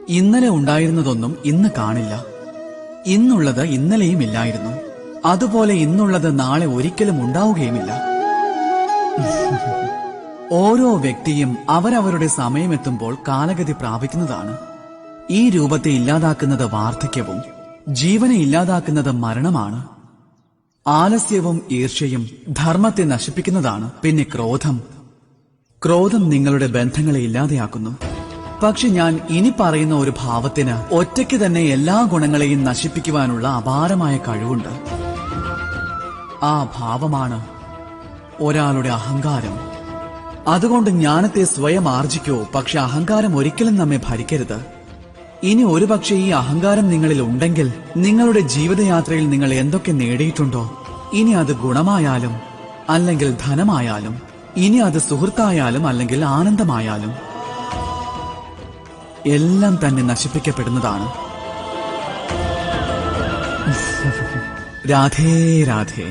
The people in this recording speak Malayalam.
ഇന്നലെ ഉണ്ടായിരുന്നതൊന്നും ഇന്ന് കാണില്ല. ഇന്നുള്ളത് ഇന്നലെയും ഇല്ലായിരുന്നു. അതുപോലെ ഇന്നുള്ളത് നാളെ ഒരിക്കലും ഉണ്ടാവുകയുമില്ല. ഓരോ വ്യക്തിയും അവരവരുടെ സമയമെത്തുമ്പോൾ കാലഗതി പ്രാപിക്കുന്നതാണ്. ഈ രൂപത്തെ ഇല്ലാതാക്കുന്നത് വാർദ്ധക്യവും ജീവനെ ഇല്ലാതാക്കുന്നത് മരണമാണ്. ആലസ്യവും ഈർഷ്യയും ധർമ്മത്തെ നശിപ്പിക്കുന്നതാണ്. പിന്നെ ക്രോധം നിങ്ങളുടെ ബന്ധങ്ങളെ ഇല്ലാതെയാക്കുന്നു. പക്ഷെ ഞാൻ ഇനി പറയുന്ന ഒരു ഭാവത്തിന് ഒറ്റയ്ക്ക് തന്നെ എല്ലാ ഗുണങ്ങളെയും നശിപ്പിക്കുവാനുള്ള അപാരമായ കഴിവുണ്ട്. ആ ഭാവമാണ് ഒരാളുടെ അഹങ്കാരം. അതുകൊണ്ട് ജ്ഞാനത്തെ സ്വയം ആർജിക്കൂ, പക്ഷെ അഹങ്കാരം ഒരിക്കലും നമ്മെ ഭരിക്കരുത്. ഇനി ഒരുപക്ഷെ ഈ അഹങ്കാരം നിങ്ങളിൽ ഉണ്ടെങ്കിൽ നിങ്ങളുടെ ജീവിതയാത്രയിൽ നിങ്ങൾ എന്തൊക്കെ നേടിയിട്ടുണ്ടോ, ഇനി അത് ഗുണമായാലും അല്ലെങ്കിൽ ധനമായാലും, ഇനി അത് സുഹൃത്തായാലും അല്ലെങ്കിൽ ആനന്ദമായാലും, എല്ലാം തന്നെ നശിപ്പിക്കപ്പെടുന്നതാണ്. രാധേ രാധേ.